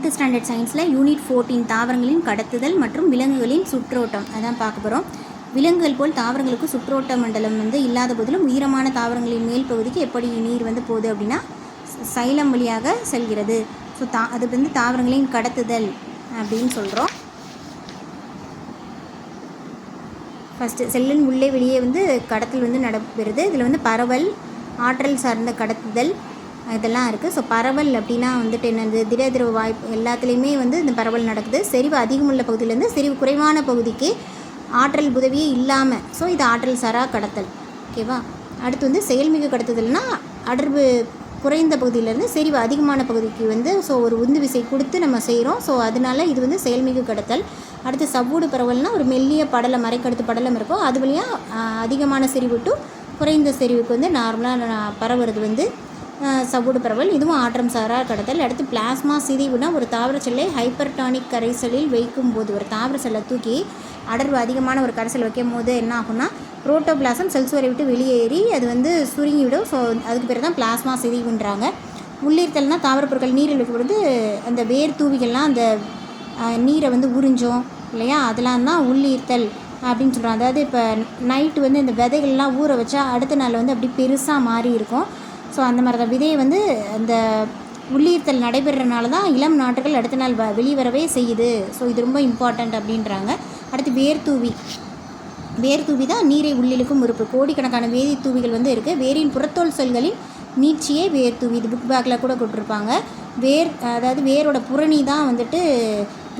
10th standard சயின்ஸில் unit 14 தாவரங்களின் கடத்துதல் மற்றும் விலங்குகளின் சுற்றோட்டம் அதான் பார்க்க போகிறோம். விலங்குகள் போல் தாவரங்களுக்கு சுற்றோட்ட மண்டலம் இல்லாத போதிலும் உயரமான தாவரங்களின் மேல் பகுதிக்கு எப்படி நீர் போகுது அப்படின்னா சைலம் வழியாக செல்கிறது. ஸோ அது தாவரங்களின் கடத்துதல் அப்படின்னு சொல்கிறோம். ஃபஸ்ட்டு செல்லின் உள்ளே வெளியே கடத்தல் நடைபெறுது. இதில் பரவல், ஆற்றல் சார்ந்த கடத்துதல் இதெல்லாம் இருக்குது. ஸோ பரவல் அப்படின்னா என்னது, திட வாய்ப்பு எல்லாத்துலேயுமே இந்த பரவல் நடக்குது. செறிவு அதிகமுள்ள பகுதியிலேருந்து செறிவு குறைவான பகுதிக்கு ஆற்றல் உதவியே இல்லாமல், ஸோ இது ஆற்றல் சாரா கடத்தல். ஓகேவா. அடுத்து செயல்மிகு கடத்துதல்னால் அடர்வு குறைந்த பகுதியிலேருந்து செறிவு அதிகமான பகுதிக்கு ஸோ ஒரு உந்து விசை கொடுத்து நம்ம செய்கிறோம். ஸோ அதனால இது செயல்மிகு கடத்தல். அடுத்து சவ்வூடு பரவல்னால் ஒரு மெல்லிய படலம், மறைக்கடுத்து படலம் இருக்கும். அது வழியாக அதிகமான செறிவு டு குறைந்த செறிவுக்கு நார்மலாக பரவுறது சவ்வூடு பரவல். இதுவும் ஆற்றம் சாரா கடத்தல். அடுத்து பிளாஸ்மா சிதைவுனா ஒரு தாவர செல்லை ஹைப்பர்டானிக் கரைசலில் வைக்கும்போது, ஒரு தாவர செல்லை தூக்கி அடர்வு அதிகமான ஒரு கரைசல் வைக்கும் போது என்ன ஆகும்னா புரோட்டோபிளாசம் செல்சுவரை விட்டு வெளியேறி அது சுருங்கிவிடும். ஸோ அதுக்கு பேர் தான் பிளாஸ்மா சிதைவுன்றாங்க. உள்ளீர்த்தல்னால் தாவர பொருட்கள் நீரில் வைக்கும்போது அந்த வேர் தூவிகள்லாம் அந்த நீரை உறிஞ்சோம் இல்லையா, அதெல்லாம் தான் உள்ளீர்த்தல் அப்படின்னு சொல்கிறோம். அதாவது இப்போ நைட்டு இந்த விதைகள்லாம் ஊற வச்சா அடுத்த நாள் அப்படி பெருசாக மாறி இருக்கும். ஸோ அந்த மாதிரி தான் விதையை அந்த உள்ளீர்த்தல் நடைபெறனால தான் இளம் நாற்றுகள் அடுத்த நாள் வெளிவரவே செய்யுது. ஸோ இது ரொம்ப இம்பார்ட்டண்ட் அப்படின்றாங்க. அடுத்து வேர்தூவி தான் நீரை உள்ளிழுக்கும் உறுப்பு. கோடிக்கணக்கான வேதி தூவிகள் இருக்குது. வேரின் புறத்தோல் செல்களின் நீட்சியே வேர்தூவி. இது புக் பேக்கில் கூட கொடுத்துருப்பாங்க. அதாவது வேரோட புறணி தான்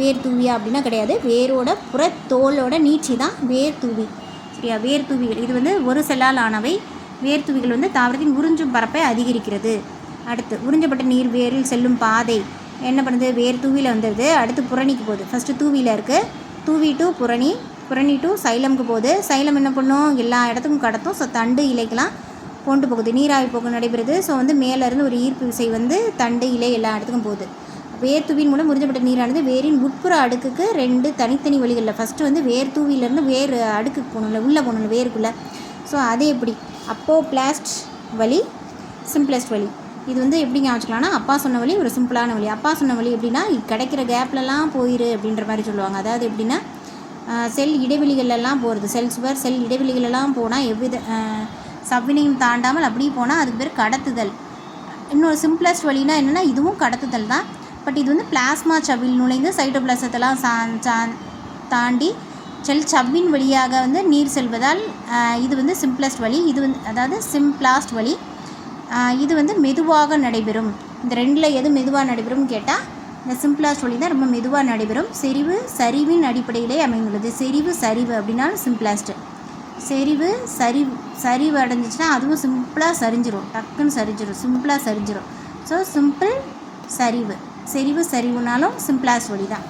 வேர்தூவியா அப்படின்னா கிடையாது. வேரோட புறத்தோலோட நீட்சி தான் வேர்தூவி. சரியா. வேர்தூவிகள் இது ஒரு செல்லால் ஆனவை. வேர்தூவிகள் தாவரத்தின் உறிஞ்சும் பரப்பை அதிகரிக்கிறது. அடுத்து உறிஞ்சப்பட்ட நீர் வேரில் செல்லும் பாதை என்ன பண்ணுது, வேர் தூவியில் வந்துடுது. அடுத்து புறணிக்கு போகுது. ஃபஸ்ட்டு தூவியில் இருக்குது. தூவி டு புறணி, புறணி டு சைலமுக்கு போகுது. சைலம் என்ன பண்ணும், எல்லா இடத்துக்கும் கடத்தும். ஸோ தண்டு இலைக்கெல்லாம் கொண்டு போகுது. நீராவி போக்கு நடைபெறுது. ஸோ மேலேருந்து ஒரு ஈர்ப்பு விசை தண்டு இலை எல்லா இடத்துக்கும் போகுது. வேர்தூவின் மூலம் உறிஞ்சப்பட்ட நீரானது வேரின் உட்புற அடுக்குக்கு 2 தனித்தனி வழிகளில் ஃபஸ்ட்டு வேர் தூவியிலேருந்து வேர் அடுக்குக்கு போகணும்ல, உள்ளே போகணும் வேருக்குள்ளே. ஸோ அது எப்படி, அப்போபிளாஸ்ட் வழி, சிம்பிளஸ்ட் வழி. இது எப்படிங்க வச்சுக்கலாம்னா, அப்பா சொன்ன வழி ஒரு சிம்பிளான வழி. அப்பா சொன்ன வழி எப்படின்னா கிடைக்கிற கேப்லலாம் போயிரு அப்படின்ற மாதிரி சொல்லுவாங்க. அதாவது எப்படின்னா செல் இடைவெளிகளெல்லாம் போகிறது. செல் இடைவெளிகளெல்லாம் போனால் எவ்வித சவ்வினையும் தாண்டாமல் அப்படி போனால் அதுக்கு பேர் கடத்துதல். இன்னொரு சிம்பிளஸ்ட் வழினா என்னென்னா இதுவும் கடத்துதல் தான். பட் இது பிளாஸ்மா சவ்வில் நுழைந்து சைட்டோபிளாசத்தெல்லாம் தாண்டி செல் சவ்வின் வழியாக நீர் செல்வதால் இது சிம்பிளஸ்ட் வழி. இது அதாவது சிம்பிளாஸ்ட் வழி. இது மெதுவாக நடைபெறும். இந்த ரெண்டில் எது மெதுவாக நடைபெறும் கேட்டால் இந்த சிம்பிளாஸ்ட் வழி தான் ரொம்ப மெதுவாக நடைபெறும். சரிவின் அடிப்படையிலே அமைந்துள்ளது. சரிவு அப்படின்னாலும் சிம்பிளாஸ்ட்டு. சரிவு அடைஞ்சிச்சுன்னா அதுவும் சிம்பிளாக சரிஞ்சிடும், டக்குன்னு சரிஞ்சிடும், சிம்பிளாக சரிஞ்சிடும். ஸோ சிம்பிள் சரிவுனாலும் சிம்பிளாஸ்ட் வழி தான்.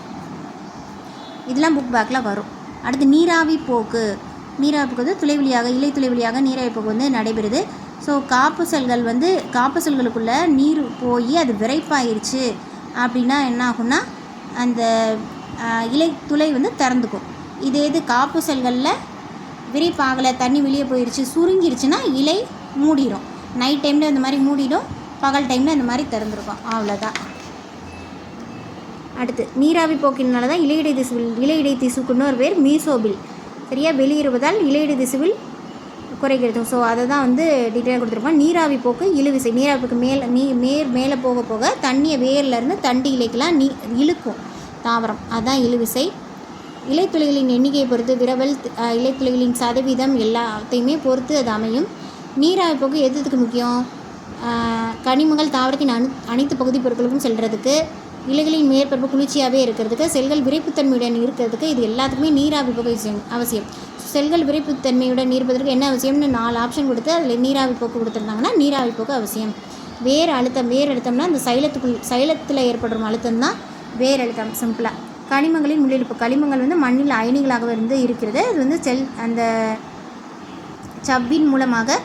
இதெல்லாம் புக் பேக்கில் வரும். அடுத்து நீராவி போக்கு துளை வழியாக, இலை துளை வழியாக நீராவி போக்கு நடைபெறுது. ஸோ காப்பு செல்களுக்குள்ளே நீர் போய் அது விரைப்பாயிருச்சு அப்படின்னா என்ன ஆகும்னா அந்த இலை துளை திறந்துக்கும். இது காப்பு செல்களில் விரைப்பாகலை, தண்ணி வெளியே போயிடுச்சு, சுருங்கிருச்சுன்னா இலை மூடிடும். நைட் டைமில் இந்த மாதிரி மூடிடும், பகல் டைமில் இந்த மாதிரி திறந்துருக்கும். அவ்வளோதான். அடுத்து நீராவி போக்கினால தான் இலையிடை திசுக்குன்னு ஒரு பேர் மீசோபில். சரியாக வெளியேறுவதால் இலையிடை திசுவில் குறைகிறது. ஸோ அதை தான் டீட்டெயிலாக கொடுத்துருப்போம். நீராவி போக்கு இழுவிசை. நீராவி போக்கு மேலே போக போக தண்ணியை வேர்லேருந்து தண்டு இலைக்கெல்லாம் இழுக்கும் தாவரம். அதுதான் இழுவிசை. இலைத்துளைகளின் எண்ணிக்கையை பொறுத்து விரவல், இலைத்துளைகளின் சதவீதம் எல்லாத்தையுமே பொறுத்து அது அமையும். நீராவி போக்கு எதுக்கு முக்கியம், கனிமங்கள் தாவரத்தின் அனைத்து பகுதி பொருட்களுக்கும் செல்றதுக்கு, இலைகளின் மேற்பரப்பு குளிர்ச்சியாகவே இருக்கிறதுக்கு, செல்கள் விரைப்புத்தன்மையுடன் இருக்கிறதுக்கு, இது எல்லாத்துக்குமே நீராவி போக்கு அவசியம். செல்கள் விரைப்புத்தன்மையுடன் இருப்பதற்கு என்ன அவசியம்னு 4 ஆப்ஷன் கொடுத்து அதில் நீராவி போக்கு கொடுத்துருந்தாங்கன்னா நீராவி போக்கு அவசியம். வேர் அழுத்தம்னா அந்த சைலத்தில் ஏற்படும் அழுத்தம் தான் வேர் அழுத்தம். சிம்பிளாக கனிமங்களின் உள்ளிழுப்பு. கனிமங்கள் மண்ணில் அயனிகளாக இருக்கிறது. அது அந்த சவ்வின் மூலமாக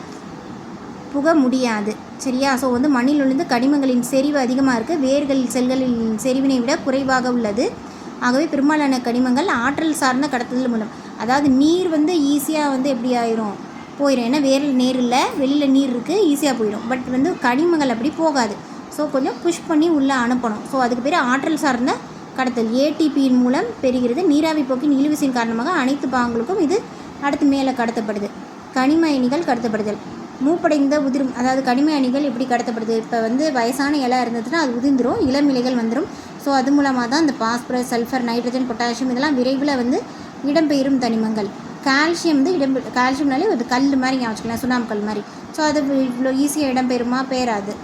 புக முடியாது. சரியா. ஸோ மண்ணில் விழுந்து கனிமங்களின் செறிவு அதிகமாக இருக்குது. வேர்கள் செல்களின் செறிவினை விட குறைவாக உள்ளது. ஆகவே பெரும்பாலான கனிமங்கள் ஆற்றல் சார்ந்த கடத்துதல் மூலம், அதாவது நீர் ஈஸியாக எப்படி ஆயிரும், போயிடும். ஏன்னா வேரில் நீர் இல்லை, வெளியில் நீர் இருக்குது, ஈஸியாக போயிடும். பட் கனிமங்கள் அப்படி போகாது. ஸோ கொஞ்சம் புஷ் பண்ணி உள்ளே அனுப்பணும். ஸோ அதுக்கு பேர் ஆற்றல் சார்ந்த கடத்தல். ஏடிபியின் மூலம் பெறுகிறது. நீராவி போக்கின் இழுவிசையின் காரணமாக அனைத்து பாகங்களுக்கும் இது அடுத்து மேலே கடத்தப்படுது. கனிம அயனிகள் கடத்தப்படுதல். மூப்படைந்த உதிரும், அதாவது கனிம அயனிகள் எப்படி கடத்தப்படுது? இப்போ வந்து வயசான இலை இருந்ததுன்னா அது உதிர்ந்துடும், இளம் இலைகள் வந்துடும். ஸோ அது மூலமாக தான் இந்த பாஸ்பரஸ், சல்ஃபர், நைட்ரஜன், பொட்டாசியம் இதெல்லாம் விரைவில் வந்து இடம்பெயரும் தனிமங்கள். கால்சியம் வந்து கால்சியம்னாலே ஒரு கல் மாதிரி ஞாபகம், சுண்ணாம்பு கல் மாதிரி. ஸோ அது இவ்வளோ ஈஸியாக இடம்பெயருமா? பெயராது.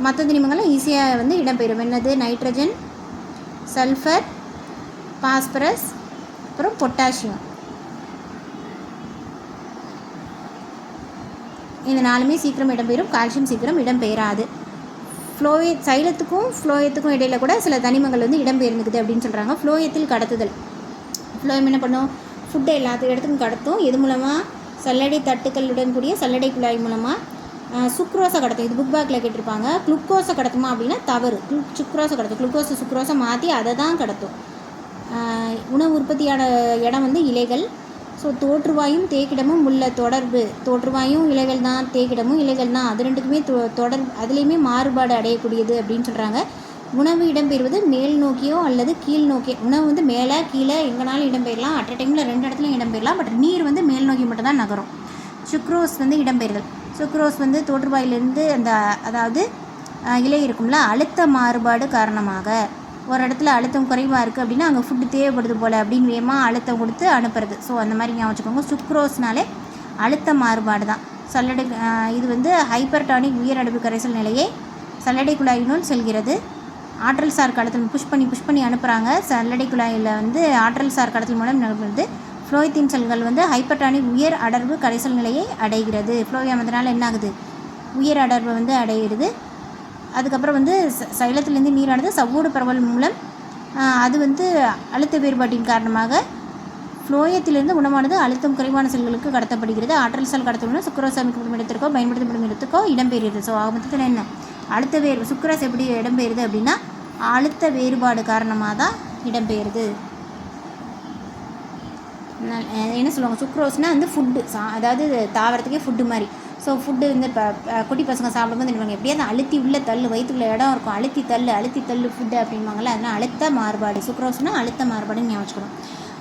மற்ற தனிமங்கள்லாம் ஈஸியாக வந்து இடம்பெயரும். என்னது? நைட்ரஜன், சல்ஃபர், பாஸ்பரஸ், அப்புறம் பொட்டாசியம். இந்த 4மே சீக்கிரம் இடம்பெயரும். கால்சியம் சீக்கிரம் இடம்பெயராது. ஃப்ளோயத்துக்கும் இடையில் கூட சில தனிமங்கள் வந்து இடம்பெயர்ந்துக்குது அப்படின்னு சொல்கிறாங்க. ஃப்ளோயத்தில் கடத்துதல். ஃப்ளோயம் என்ன பண்ணும்? ஃபுட்டை எல்லாத்து இடத்துக்கும் கடத்தும். எது மூலமாக? சல்லடை தட்டுக்களுடன் கூடிய சல்லடை குழாய் மூலமாக. சுக்ரோஸை கடத்தும். இது புக் பேக்கில் கேட்டிருப்பாங்க. குளுக்கோஸை கடத்துமா அப்படின்னா தவறு. சுக்ரோஸை கடத்தும். சுக்ரோஸை மாற்றி அதை தான் கடத்தும். உணவு உற்பத்தியான இடம் வந்து இலைகள். ஸோ தோற்றுவாயும் தேக்கிடமும் உள்ள தொடர்பு. தோற்றுவாயும் இலைகள் தான், தேக்கிடமும் இலைகள் தான். அது ரெண்டுக்குமே தொடர்பு, அதுலேயுமே மாறுபாடு அடையக்கூடியது அப்படின்னு சொல்கிறாங்க. உணவு இடம்பெறுவது மேல் நோக்கியோ அல்லது கீழ் நோக்கியோ. உணவு வந்து மேலே கீழே எங்கேனாலும் இடம்பெறலாம். அட் அ டைமில் 2 இடத்துலையும் இடம்பெறலாம். பட் நீர் வந்து மேல் நோக்கி மட்டும் தான் நகரும். சுக்ரோஸ் வந்து இடம்பெறுதல். சுக்ரோஸ் வந்து தோற்றுவாயிலிருந்து அதாவது இலை இருக்கும்ல, அழுத்த மாறுபாடு காரணமாக ஒரு இடத்துல அழுத்தம் குறைவாக இருக்குது அப்படின்னா அங்கே ஃபுட்டு தேவைப்படுது போல் அப்படின்னு வேகமாக அழுத்தம் கொடுத்து அனுப்புறது. ஸோ அந்த மாதிரி ஞாபகம் வச்சுக்கோங்க. சுக்ரோஸ்னாலே அழுத்த மாறுபாடு தான். சல்லடை இது வந்து ஹைப்பர்டானிக் உயர் அடுப்பு கரைசல் நிலையை சல்லடை குழாயினுள் செல்கிறது. ஆற்றல் சார் கடத்தல் புஷ் பண்ணி அனுப்புகிறாங்க. சல்லடை குழாயில் வந்து ஆற்றல் சார் கடத்தல் மூலம் நடக்கிறது. ஃப்ளோயத்தின் செல்கள் வந்து ஹைப்பர்டானிக் உயர் அடர்வு கரைசல் நிலையை அடைகிறது. ஃப்ளோயம் அதனால் என்ன ஆகுது? உயர் அடர்வு வந்து அடைகிறது. அதுக்கப்புறம் வந்து சைலத்திலேருந்து நீரானது சவ்வோடு பரவல் மூலம் அது வந்து அழுத்த வேறுபாட்டின் காரணமாக ஃப்ளோயத்திலிருந்து உணவானது அழுத்தம் குறைவான செல்களுக்கு கடத்தப்படுகிறது. ஆற்றல் செல் கடத்தல் சுக்ரோஸ் அமைக்கப்படும் இடத்திற்கோ பயன்படுத்தப்படும் இடத்துக்கோ இடம்பெறுகிறது. ஸோ மொத்தத்தில் என்ன? சுக்ரோஸ் எப்படி இடம்பெறுது அப்படின்னா அழுத்த வேறுபாடு காரணமாக தான் இடம்பெறுது. என்ன சொல்லுவாங்க? சுக்ரோஸ்னால் வந்து ஃபுட்டு, அதாவது தாவரத்துக்கே ஃபுட்டு மாதிரி. ஸோ ஃபுட்டு வந்து இப்போ குட்டி பசங்க சாப்பிடும்போது என்ன எப்படியாவது அழுத்தி உள்ள தள்ளு, வயிற்றுக்குள்ள இடம் இருக்கும், அழுத்தி தள்ளு ஃபுட்டு அப்படின்வாங்கள்ல. அதனால் அழுத்த மாறுபாடு. சுக்ரோஸ்னால் அழுத்த மாறுபாடுன்னு ஞாபகம் வச்சுக்கணும்.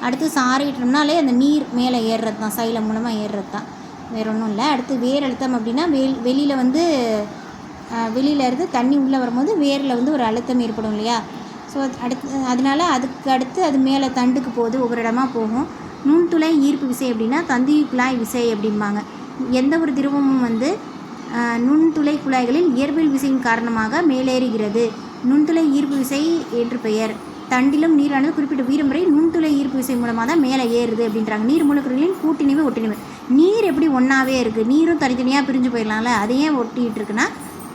அடுத்து சாறிட்டோம்னாலே அந்த நீர் மேலே ஏறுறது தான், சைலம் மூலமாக ஏறுறது தான், வேறு ஒன்றும் இல்லை. அடுத்து வேர் அழுத்தம் அப்படின்னா வெளியில் வந்து வெளியிலேருந்து தண்ணி உள்ளே வரும்போது வேரில் வந்து ஒரு அழுத்தம் ஏற்படும் இல்லையா? ஸோ அதனால அதுக்கு அடுத்து அது மேலே தண்டுக்கு போகுது, ஒவ்வொரு இடமா போகும். நுண்துளை ஈர்ப்பு விசை அப்படின்னா தந்தி குழாய் விசை அப்படிம்பாங்க. எந்த ஒரு திரவமும் வந்து நுண்துளை குழாய்களில் இயற்பியல் விசையின் காரணமாக மேலேறுகிறது. நுண்துளை ஈர்ப்பு விசை என்று பெயர். தண்டிலும் நீரானது குறிப்பிட்ட உயரம் வரை நுண்துளை ஈர்ப்பு விசை மூலமாக தான் மேலே ஏறுது அப்படின்றாங்க. நீர் மூலக்கூறுகளின் கூட்டிணைவு ஒட்டிணைவு. நீர் எப்படி ஒன்றாவே இருக்குது? நீரும் தனித்தனியாக பிரிஞ்சு போயிடலாம்ல, அதையே ஒட்டிகிட்டு இருக்குன்னா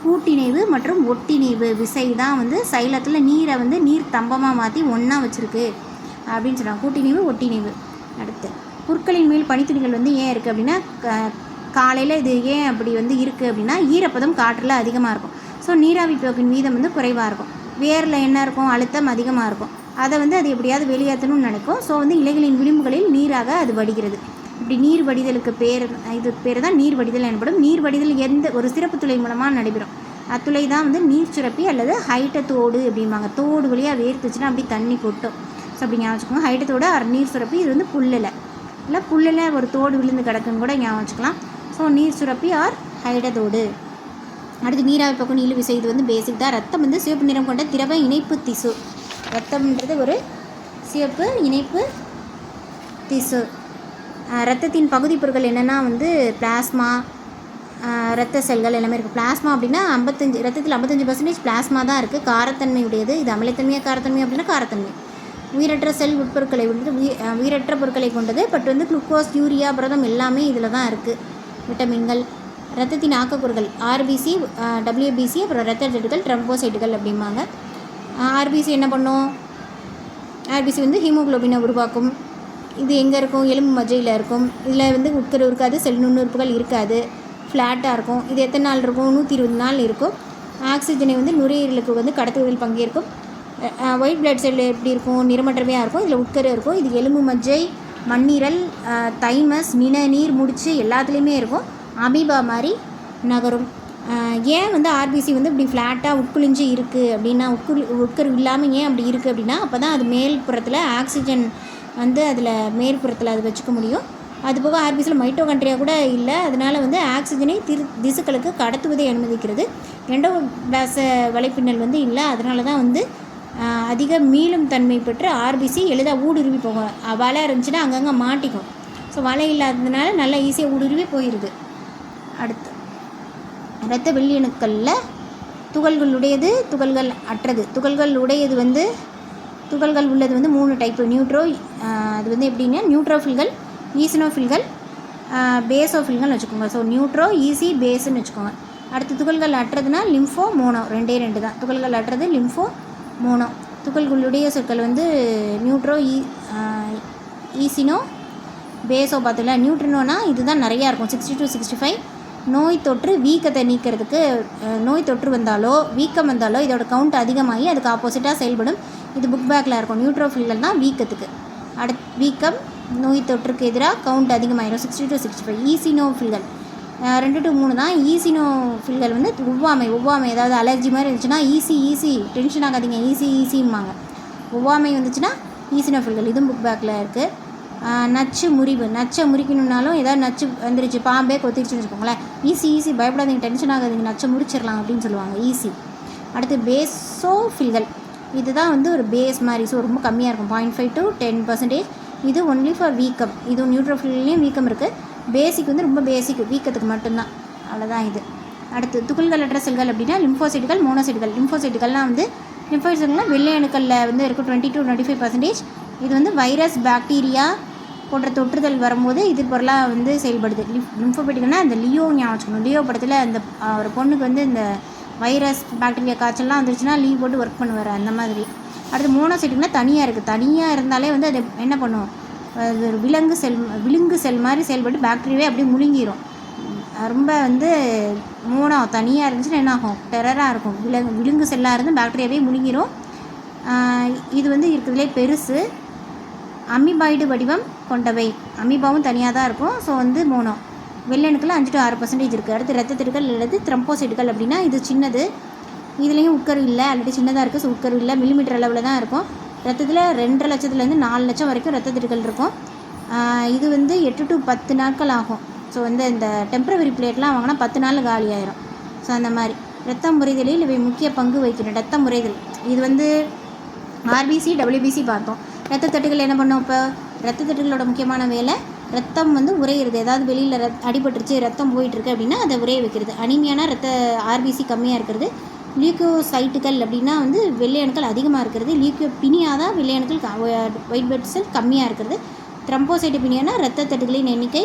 கூட்டிணைவு மற்றும் ஒட்டிணைவு விசை தான் வந்து சைலத்தில் நீரை வந்து நீர் தம்பமாக மாற்றி ஒன்றா வச்சுருக்கு அப்படின்னு சொல்கிறாங்க. கூட்டிணைவு ஒட்டிணைவு. அடுத்து புற்களின் மேல் பனித்துளிகள் வந்து ஏன் இருக்குது அப்படின்னா காலையில் இது ஏன் அப்படி வந்து இருக்குது அப்படின்னா ஈரப்பதம் காற்றில் அதிகமாக இருக்கும். ஸோ நீராவி போக்கின் வீதம் வந்து குறைவாக இருக்கும். வேரில் என்ன இருக்கும்? அழுத்தம் அதிகமாக இருக்கும். அதை வந்து அது எப்படியாவது வெளியேற்றணும்னு நினைக்கும். ஸோ வந்து இலைகளின் விளிம்புகளில் நீராக அது வடிகிறது. இப்படி நீர் வடிதலுக்கு இது பேர் தான் நீர் வடிதல் எனப்படும். நீர் வடிதல் எந்த ஒரு சிறப்பு துளை மூலமாக நடைபெறும். அத்துளை தான் வந்து நீர் சுரப்பி அல்லது ஹைட்டத்தோடு அப்படிம்பாங்க. தோடு வழியாக வேர்த்துச்சுன்னா அப்படி தண்ணி கொட்டும். ஸோ அப்படி ஞாபகம் வச்சுக்கோங்க. ஹைட்டத்தோடு நீர் சுரப்பி. இது வந்து புல்லில் ஒரு தோடு விழுந்து கிடக்குன்னு கூட ஞாபகம் வச்சுக்கலாம். ஸோ நீர் சுரப்பி ஹைட்டத்தோடு. அடுத்து நீராவி பக்கம் இழு விசை. இது வந்து பேசிக் தான். ரத்தம் வந்து சிவப்பு நிறம் கொண்ட திரவ இணைப்பு திசு. ரத்தம்ன்றது ஒரு சிவப்பு இணைப்பு திசு. ரத்தத்தின் பகுதி பொருட்கள் என்னென்னா வந்து பிளாஸ்மா, இரத்த செல்கள் எல்லாமே இருக்குது. பிளாஸ்மா அப்படின்னா ரத்தத்தில் 55% பிளாஸ்மா தான் இருக்குது. காரத்தன்மை உடையது. இது அமிலத்தன்மையாக காரத்தன்மை அப்படின்னா காரத்தன்மை. உயிரற்ற செல் உட்பொருட்களை வந்து உயிரற்ற பொருட்களை கொண்டது. பட் வந்து குளுக்கோஸ், யூரியா, புரதம் எல்லாமே இதில் தான் இருக்குது. விட்டமின்கள். இரத்தத்தின் ஆக்கக்கூறுகள் ஆர்பிசி, டபிள்யூபிசி, அப்புறம் இரத்த ஜெட்டுகள், ட்ரம்போசைட்டுகள் அப்படிம்பாங்க. ஆர்பிசி என்ன பண்ணும்? ஆர்பிசி வந்து ஹீமோகுளோபினை உருவாக்கும். இது எங்கே இருக்கும்? எலும்பு மஜ்ஜையில் இருக்கும். இதில் வந்து உட்கரு இருக்காது, செல் நுண்ணுறுப்புகள் இருக்காது, ஃப்ளாட்டாக இருக்கும். இது எத்தனை நாள் இருக்கும்? 120 நாள் இருக்கும். ஆக்சிஜனை வந்து நுரையீரலுக்கு வந்து கடத்துவதில் பங்கேற்கும். ஒயிட் பிளட் செல் எப்படி இருக்கும்? நிறமற்றவையாக இருக்கும். இதில் உட்கரு இருக்கும். இது எலும்பு மஜ்ஜை, மண்ணீரல், தைமஸ், நிணநீர் முடிச்சு எல்லாத்துலேயுமே இருக்கும். அமீபா மாதிரி நகரும். ஏன் வந்து ஆர்பிசி வந்து இப்படி ஃப்ளாட்டாக உட்குழிஞ்சு இருக்குது அப்படின்னா உட்கரு இல்லாமல் ஏன் அப்படி இருக்குது அப்படின்னா அப்போ தான் அது மேல்புறத்தில் ஆக்சிஜன் வந்து அதில் மேற்புறத்தில் அது வச்சுக்க முடியும். அதுபோக ஆர்பிசியில் மைட்டோகாண்ட்ரியா கூட இல்லை, அதனால் வந்து ஆக்சிஜனை திசுக்களுக்கு கடத்துவதை அனுமதிக்கிறது. எண்டோபிளாச வலைப்பின்னல் வந்து இல்லை, அதனால தான் வந்து அதிக மீளும் தன்மை பெற்று ஆர்பிசி எளிதாக ஊடுருவி போகும். வலை இருந்துச்சுன்னா அங்கங்கே மாட்டிக்கும். ஸோ வலை இல்லாததுனால நல்லா ஈஸியாக ஊடுருவி போயிடுது. அடுத்து இரத்த வெள்ளியணுக்களில் துகள்கள் உடையது, துகள்கள் அற்றது. துகள்கள் உடையது வந்து துகள்கள் உள்ளது வந்து 3 டைப்பு. அது வந்து எப்படின்னா நியூட்ரோஃபில்கள், ஈசினோஃபில்கள், பேசோஃபில்கள்னு வச்சுக்கோங்க. ஸோ நியூட்ரோ, ஈசி, பேஸுன்னு வச்சுக்கோங்க. அடுத்து துகள்கள் அற்றதுன்னா லிம்ஃபோ, மோனோ, 2 தான். துகள்கள் அற்றது லிம்ஃபோ, மோனோ. துகள்களுடைய சொற்கள் வந்து நியூட்ரோ, ஈசினோ, பேஸோ. பார்த்துல நியூட்ரினோனா இதுதான் நிறையா இருக்கும், 60 to 65. நோய் தொற்று வீக்கத்தை நீக்கிறதுக்கு, நோய் தொற்று வந்தாலோ வீக்கம் வந்தாலோ இதோட கவுண்ட் அதிகமாகி அதுக்கு ஆப்போசிட்டாக செயல்படும். இது புக் பேக்கில் இருக்கும். நியூட்ரோஃபில்கள் தான் வீக்கத்துக்கு. வீக்கம் நோய் தொற்றுக்கு எதிராக கவுண்ட் அதிகமாகிடும், 60 to 65. ஈசினோஃபில்கள் 2 to 3 தான். ஈசினோஃபில்கள் வந்து ஒவ்வாமை ஏதாவது அலர்ஜி மாதிரி இருந்துச்சுன்னா ஈசி டென்ஷன் ஆகாதீங்க, ஈசிம்பாங்க. ஒவ்வாமை வந்துச்சுன்னா ஈசினோஃபில்கள். இதுவும் புக் பேக்கில் இருக்குது. நச்சு முறிவு, நச்சை முறிக்கணுன்னாலும் ஏதாவது நச்சு வந்துருச்சு, பாம்பே கொத்திடுச்சுன்னு வச்சுக்கோங்களேன், ஈஸி பயப்படாதீங்க, டென்ஷன் ஆகாதீங்க, நச்சை முறிச்சிடலாம் அப்படின்னு சொல்லுவாங்க, ஈஸி. அடுத்து பேசோஃபில்கள், இதுதான் வந்து ஒரு பேஸ் மாதிரி. ஸோ ரொம்ப கம்மியாக இருக்கும், 0.5 to 10%. இது ஒன்லி ஃபார் வீக்கம். இதுவும் நியூட்ரோஃபில்லையும் வீக்கம் இருக்குது. பேசிக் வந்து ரொம்ப பேசிக், வீக்கத்துக்கு மட்டும்தான். அவ்வளோதான் இது. அடுத்து துகள்கள் அற்ற செல்கள் அப்படின்னா லிம்போசைட்டுகள், மோனோசைட்டுகள். லிம்போசைட்டுகள்லாம் வந்து லிம்போசைட்டுகள்லாம் வெள்ளை அணுக்களில் வந்து இருக்கும், 20 to 25%. இது வந்து வைரஸ், பாக்டீரியா போன்ற தொற்றுதல் வரும்போது இது பொருளாக வந்து செயல்படுது. லிம்போசைட்டுகள்னால் அந்த லியோ ஞாபகம் வச்சுக்கணும். லியோ படத்தில் அந்த ஒரு பொண்ணுக்கு வந்து இந்த வைரஸ், பாக்டீரியா காய்ச்சல்லாம் வந்துருச்சுன்னா லீவ் போட்டு ஒர்க் பண்ணுவார், அந்த மாதிரி. அடுத்து மோனோசைட்டுக்குனால் தனியாக இருக்குது. தனியாக இருந்தாலே வந்து அது என்ன பண்ணும், அது ஒரு விலங்கு செல் மாதிரி செயல்பட்டு பாக்டீரியாவே அப்படியே முழுங்கிடும். ரொம்ப வந்து தனியாக இருந்துச்சுன்னா என்ன ஆகும், டெரராக இருக்கும். விலங்கு செல்லாக இருந்து பாக்டீரியாவே முழுங்கிடும். இது வந்து இருக்கிறதுலே பெருசு. அமீபாய்டு வடிவம் கொண்டவை. அமீபாவும் தனியாக தான் இருக்கும். ஸோ வந்து மோனோ. வெள்ளணுக்கள் 5 to 6% இருக்குது. அடுத்து இரத்தத்திடுகள் அல்லது த்ரம்போசைட்டுகள் அப்படின்னா இது சின்னது. இதுலேயும் உட்கரு இல்லை, ஆல்ரெடி சின்னதாக இருக்குது. ஸோ உட்கரு இல்லை, மில்லிமீட்டர் அளவில் தான் இருக்கும். ரத்தத்தில் 2.5 லட்சத்துலேருந்து 4 லட்சம் வரைக்கும் இரத்தத்திடுகள் இருக்கும். இது வந்து 8 to 10 நாட்கள் ஆகும். ஸோ வந்து இந்த டெம்பரவரி பிளேட்லாம் வாங்கினா 10 நாள் காலி ஆயிரும். ஸோ அந்த மாதிரி இரத்த முறைதலில் இவை முக்கிய பங்கு வகிக்கின்றன. இரத்த முறைதல் இது வந்து ஆர்பிசி, டபிள்யூபிசி பார்த்தோம். இரத்த தட்டுகள் என்ன பண்ணோம், இப்போ இரத்த தட்டுகளோட முக்கியமான வேலை ரத்தம் வந்து உறையிறது. ஏதாவது வெளியில் அடிபட்டுருச்சு, ரத்தம் போயிட்டுருக்கு அப்படின்னா அதை உரைய வைக்கிறது. அனிமியான ஆர்பிசி கம்மியாக இருக்கிறது. லியூக்கோசைட்டுகள் அப்படின்னா வந்து வெள்ளையணுக்கள் அதிகமாக இருக்கிறது. லியூக்கோபினியா தான் வெள்ளையணுக்கள், ஒயிட் பிளட் செல் கம்மியாக இருக்கிறது. த்ரம்போசைட்டோபினியானா இரத்த தட்டுகளின் எண்ணிக்கை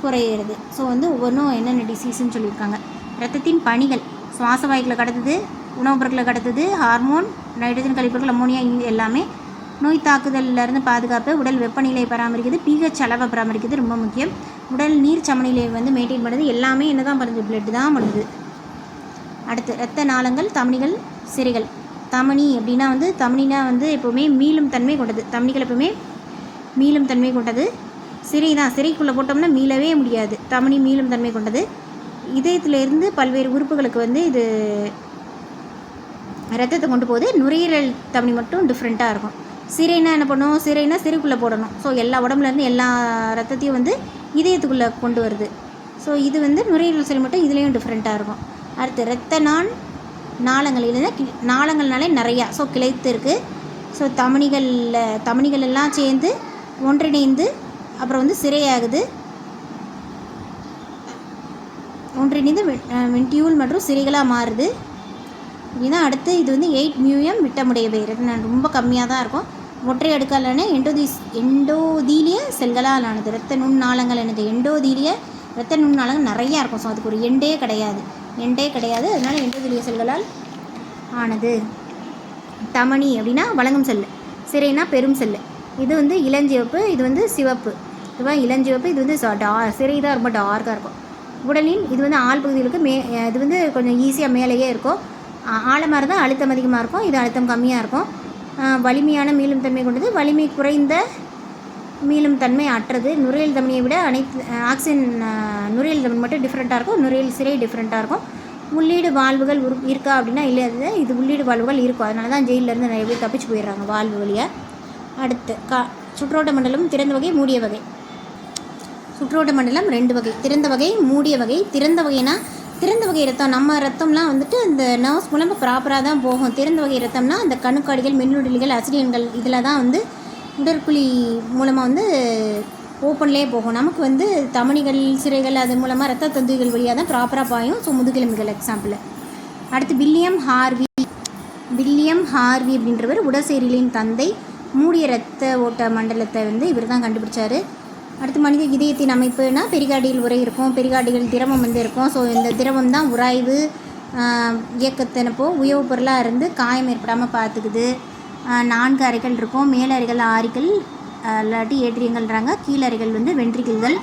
குறையிறது. ஸோ வந்து ஒவ்வொன்றும் என்னென்ன டிசீஸ்ன்னு சொல்லியிருக்காங்க. இரத்தத்தின் பணிகள் சுவாச வாய்க்களை கடத்துது, உணவுப் பொருட்களை கடத்துது, ஹார்மோன், நைட்ரஜன் கழிப்புகள், அம்மோனியா, எல்லாமே. நோய் தாக்குதலிருந்து பாதுகாப்பு, உடல் வெப்பநிலையை பராமரிக்கிறது, பிஹெச் அளவை பராமரிக்கிறது ரொம்ப முக்கியம். உடல் நீர் சமநிலையை வந்து மெயின்டைன் பண்ணுறது. எல்லாமே என்ன தான் பண்ணுது, பிளட் தான் பண்ணுது. அடுத்து இரத்த நாளங்கள், தமனிகள், சிரைகள். தமனி அப்படின்னா வந்து தமனினா வந்து எப்போவுமே மீளும் தன்மை கொண்டது. தமனிகள் எப்போவுமே மீளும் தன்மை கொண்டது. சிரை தான், சிறைக்குள்ளே போட்டோம்னா மீளவே முடியாது. தமனி மீளும் தன்மை கொண்டது. இதயத்திலிருந்து பல்வேறு உறுப்புகளுக்கு வந்து இது ரத்தத்தை கொண்டு போகுது. நுரையீரல் தமனி மட்டும் டிஃப்ரெண்ட்டாக இருக்கும். சிரைனா என்ன பண்ணும், சிரைனா சிறைக்குள்ளே போடணும். ஸோ எல்லா உடம்புலேருந்து எல்லா ரத்தத்தையும் வந்து இதயத்துக்குள்ளே கொண்டு வருது. ஸோ இது வந்து நுரையீரல் செல் மட்டும் இதுலேயும் டிஃப்ரெண்ட்டாக இருக்கும். அடுத்து இரத்த நாளங்கள். இல்லைன்னா நாளங்கள்னாலே நிறையா, ஸோ கிளைத்து இருக்குது. ஸோ தமனிகள் எல்லாம் சேர்ந்து ஒன்றிணைந்து அப்புறம் வந்து சிரையாகுது. ஒன்றிணைந்து வென்டியூல் மற்றும் சிரைகளாக மாறுது. அப்படின்னா அடுத்து இது வந்து 8 மில்லியம் விட்டமுடையவை. ரொம்ப கம்மியாக தான் இருக்கும். ஒற்றை அடுக்காலான எண்டோதீலிய செல்களால் ஆனது. இரத்த நுண்ணாளங்கள் என்னது, எண்டோதீலிய இரத்த நுண்ணாளங்கள் நிறையா இருக்கும். ஸோ அதுக்கு ஒரு எண்டே கிடையாது. அதனால எண்டோதீலிய செல்களால் ஆனது. தமனி அப்படின்னா வழங்கும் செல், சிரைனா பெரும் செல். இது வந்து இளஞ்சிவப்பு, இது வந்து சிவப்பு. இதுதான் இளஞ்சிவப்பு, இது வந்து சிரை தான் ரொம்ப டார்க்காக இருக்கும். உடலின் இது வந்து ஆள் பகுதிகளுக்கு இது வந்து கொஞ்சம் ஈஸியாக மேலேயே இருக்கும். ஆழமாக இருந்தால் அழுத்தம் அதிகமாக இருக்கும், இது அழுத்தம் கம்மியாக இருக்கும். வலிமையான மீளும் தன்மை கொண்டது. வலிமை குறைந்த மீளும் தன்மை அற்றது. நுரையீரல் தமனியை விட அனைத்து ஆக்சிஜன் நுரையீரல் தமனி மட்டும் டிஃப்ரெண்ட்டாக இருக்கும். நுரையீரல் சிரை டிஃப்ரெண்ட்டாக இருக்கும். உள்ளீடு வாழ்வுகள் இருக்கா அப்படின்னா இல்லை, இது உள்ளீடு வாழ்வுகள் இருக்கும். அதனால தான் ஜெயிலேருந்து நிறைய பேர் தப்பிச்சு போயிடுறாங்க வாழ்வு வழியாக. அடுத்து சுற்றோட்ட மண்டலம் திறந்த வகை மூடிய வகை. சுற்றோட்ட மண்டலம் 2 வகை, திறந்த வகை மூடிய வகை. திறந்த வகைனா திறந்த வகை ரத்தம், நம்ம ரத்தம்லாம் வந்துட்டு இந்த நர்வ்ஸ் மூலமாக ப்ராப்பராக தான் போகும். திறந்த வகை ரத்தம்னா அந்த கணுக்காடிகள், மென்னுடலிகள், அசிரியன்கள் இதில் தான் வந்து உடற்குழி மூலமாக வந்து ஓப்பன்லேயே போகும். நமக்கு வந்து தமனிகள், சிறைகள் அது மூலமாக ரத்த தந்துகள் வழியாக தான் ப்ராப்பராக பாயும். ஸோ முதுகெலும்புகள் எக்ஸாம்பிள். அடுத்து வில்லியம் ஹார்வி அப்படின்றவர் உடற்செயலின் தந்தை. மூடிய இரத்த ஓட்ட மண்டலத்தை வந்து இவர் தான் கண்டுபிடிச்சார். அடுத்து மனித இதயத்தின் அமைப்புனா பெரிகார்டியல் உறை இருக்கும், பெரிகார்டியல் திரவம் வந்து இருக்கும். ஸோ இந்த திரவம் தான் உராய்வு இயக்கத்தினப்போ உயவு பொருளாக இருந்து காயம் ஏற்படாமல் பார்த்துக்குது. 4 அறைகள் இருக்கும். மேல் அறைகள் ஆரிகள் இல்லாட்டி ஏட்ரியங்கள்ன்றாங்க, கீழ் அறைகள் வந்து வென்ட்ரிக்கிள்கள்.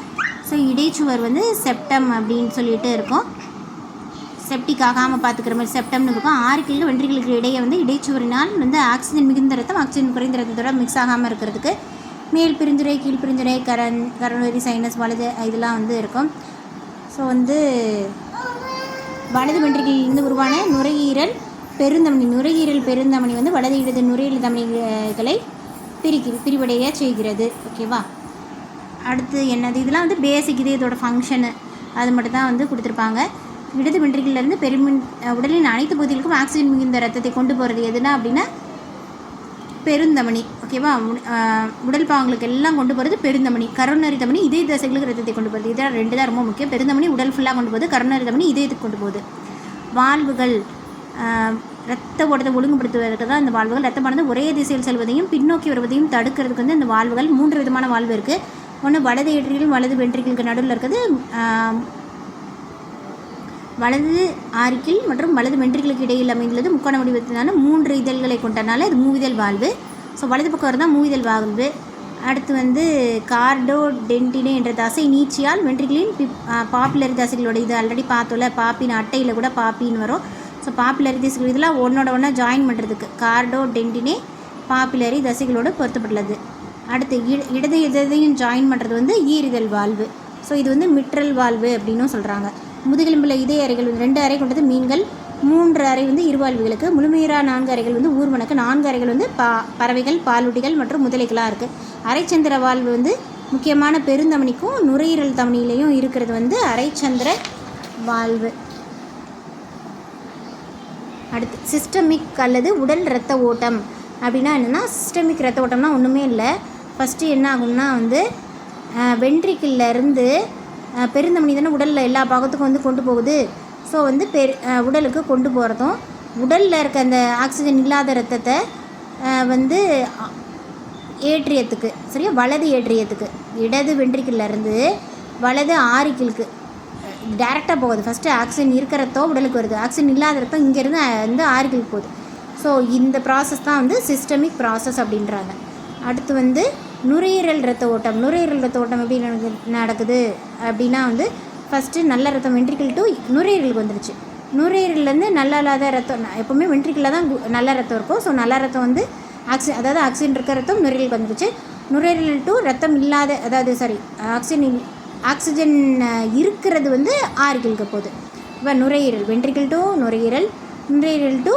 ஸோ இடைச்சுவர் வந்து செப்டம் அப்படின்னு சொல்லிட்டு இருக்கும், செப்டிக் ஆகாமல் பார்த்துக்கிற மாதிரி செப்டம்னு இருக்கும். ஆரிக்கிளுக்கு வென்ட்ரிக்கிளுக்கு இடையே வந்து இடைச்சுவரினால் வந்து ஆக்சிஜன் மிகுந்த ரத்தம் ஆக்சிஜன் குறைந்த ரத்தத்தோட மிக்ஸ் ஆகாமல் இருக்கிறதுக்கு மேல் பிரிஞ்சுரை, கீழ் பிரிஞ்சுரை, கரோனரி சைனஸ் வலது இதெல்லாம் வந்து இருக்கும். ஸோ வந்து வலது வென்ட்ரிக்கிலிருந்து உருவான நுரையீரல் பெருந்தமனி வந்து வலது இடது நுரையீரல் தமனிகளை பிரிவடைய செய்கிறது. ஓகேவா. அடுத்து என்னது, இதெல்லாம் வந்து பேசிக் இதயத்தோட ஃபங்க்ஷனு அது மட்டும் தான் வந்து கொடுத்துருப்பாங்க. இடது வென்ட்ரிக்கிலேருந்து உடலின் அனைத்து பகுதிகளுக்கும் ஆக்சிஜன் மிகுந்த ரத்தத்தை கொண்டு போகிறது எதுனா அப்படின்னா பெருந்தமனி. ஓகேவா. உடல் பாகங்களுக்கு எல்லாம் கொண்டு போகிறது பெருந்தமனி. கரோனரி தமனி இதய தசைகளுக்கு ரத்தத்தை கொண்டு போகிறது. இதெல்லாம் 2 தான் ரொம்ப முக்கியம். பெருந்தமனி உடல் ஃபுல்லாக கொண்டு போகுது, கரோனரி தமனி இதயத்துக்கு கொண்டு போகுது. வால்வுகள் ரத்த ஓட்டத்தை ஒழுங்குபடுத்துவதற்கு தான் இந்த வால்வுகள். ரத்தமானது ஒரே திசையில் செல்வதையும் பின்னோக்கி வருவதையும் தடுக்கிறதுக்கு வந்து இந்த வால்வுகள் 3 விதமான வால்வு இருக்குது. ஒன்று வலது ஏற்றிலும் வலது வென்ட்ரிக்கிளுக்கு நடுவில் இருக்கிறது வலது ஆரிக்கிள் மற்றும் வலது வென்ட்ரிக்கிளுக்கு இடையில் அமைந்துள்ளது முக்கோண வடிவத்தினால 3 இதழ்களை கொண்டனால இது மூவிதழ் வால்வு. ஸோ வலது பக்கம் இருந்தால் மூவிதழ் வால்வு. அடுத்து வந்து கார்டோடென்டினே என்ற தசை நீச்சியால் வென்ட்ரிக்கிளின் பாப்புலரி தசைகளோட, இது ஆல்ரெடி பார்த்தோம்ல, பாப்பின் அட்டையில் கூட பாப்பின்னு வரும். ஸோ பாப்புலரி தசைகள் இதெல்லாம் ஒன்றா ஜாயின் பண்ணுறதுக்கு கார்டோடென்டினே பாப்புலரி தசைகளோடு பொருத்தப்பட்டுள்ளது. அடுத்து இடது இதழையும் ஜாயின் பண்ணுறது வந்து ஈரிதழ் வால்வு. ஸோ இது வந்து மிட்ரல் வால்வு அப்படின்னும் சொல்கிறாங்க. முதுகெலும்பில் இதய அறைகள் 2 அறை கொண்டது மீன்கள், 3 அறை வந்து இருவாழ்வுகளுக்கு, முழுமையரா 4 அறைகள் வந்து ஊர்வனுக்கு, 4 அறைகள் வந்து பறவைகள், பாலூட்டிகள் மற்றும் முதலைகளாக இருக்குது. அரைச்சந்திர வாழ்வு வந்து முக்கியமான பெருந்தமனிக்கும் நுரையீரல் தமனியிலையும் இருக்கிறது வந்து அரைச்சந்திர வாழ்வு. அடுத்து சிஸ்டமிக் அல்லது உடல் இரத்த ஓட்டம் அப்படின்னா என்னென்னா, சிஸ்டமிக் இரத்த ஓட்டம்னா ஒன்றுமே இல்லை. ஃபஸ்ட்டு என்ன ஆகும்னா வந்து வென்ட்ரிக்கிள்லேருந்து பெருந்தமனி தானே உடலில் எல்லா பாகத்துக்கும் வந்து கொண்டு போகுது. ஸோ வந்து உடலுக்கு கொண்டு போகிறதும் உடலில் இருக்க அந்த ஆக்சிஜன் இல்லாத ரத்தத்தை வந்து ஏற்றியத்துக்கு, சரியா, வலது ஏற்றியத்துக்கு இடது வென்ட்ரிக்கிள்லேருந்து வலது ஆரிக்கிளுக்கு டேரெக்டாக போகுது. ஃபஸ்ட்டு ஆக்சிஜன் இருக்கிற ரத்தம் உடலுக்கு வருது, ஆக்சிஜன் இல்லாத ரத்தம் இங்கேருந்து வந்து ஆரிக்கிளுக்கு போகுது. ஸோ இந்த ப்ராசஸ் தான் வந்து சிஸ்டமிக் ப்ராசஸ் அப்படின்றாங்க. அடுத்து வந்து நுரையீரல் ரத்த ஓட்டம். நுரையீரல் ரத்த ஓட்டம் எப்படி நடக்குது அப்படின்னா வந்து ஃபஸ்ட்டு நல்ல ரத்தம் வென்ட்ரிக்கிள் டு நுரையீரலுக்கு வந்துருச்சு. நுரையீரல்லேருந்து நல்ல இல்லாத ரத்தம், எப்போவுமே வென்ட்ரிக்கிளில் தான் நல்ல ரத்தம் இருக்கும். ஸோ நல்ல ரத்தம் வந்து ஆக்சிஜன் இருக்க ரத்தம் நுரையீரலுக்கு வந்துருச்சு. நுரையீரல் டு ரத்தம் இல்லாத, ஆக்சிஜன் இருக்கிறது வந்து ஆரிக்கிளுக்கு போகுது. இப்போ நுரையீரல், வென்ட்ரிக்கிள் டு நுரையீரல், நுரையீரல் டு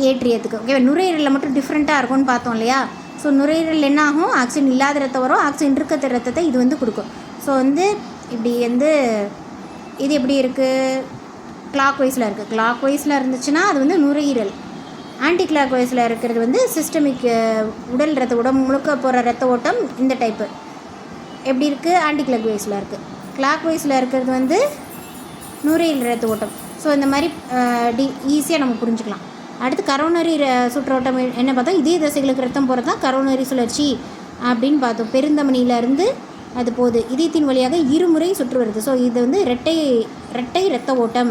ஏற்றியத்துக்கு. ஓகே, நுரையீரலில் மட்டும் டிஃப்ரெண்ட்டாக இருக்கும்னு பார்த்தோம் இல்லையா. ஸோ நுரையீரல் என்ன ஆகும், ஆக்சிஜன் இல்லாத ரத்தம் வரும், ஆக்சிஜன் இருக்க ரத்தத்தை இது வந்து கொடுக்கும். ஸோ வந்து இப்படி வந்து இது எப்படி இருக்குது, கிளாக் வைஸில் இருக்குது. கிளாக் வைஸில் இருந்துச்சுன்னா அது வந்து நுரையீரல். ஆன்டி கிளாக் வைஸில் இருக்கிறது வந்து சிஸ்டமிக், உடல் உடம்பு முழுக்க போகிற ரத்த ஓட்டம் இந்த டைப்பு எப்படி இருக்குது, ஆன்டி கிளாக் வைஸில் இருக்குது. கிளாக் வைஸில் இருக்கிறது வந்து நுரையீரல் ரத்த ஓட்டம். ஸோ இந்த மாதிரி ஈஸியாக நம்ம புரிஞ்சுக்கலாம். அடுத்து கரோனரி சுற்றோட்டம் என்ன பார்த்தோம், இதய தசைகளுக்கு ரத்தம் போகிறது தான் கரோனரி சுழற்சி அப்படின்னு பார்த்தோம். பெருந்தமனியிலேருந்து அது போகுது, இதயத்தின் வழியாக இருமுறை சுற்று வருது. ஸோ இது வந்து இரட்டை ரத்த ஓட்டம்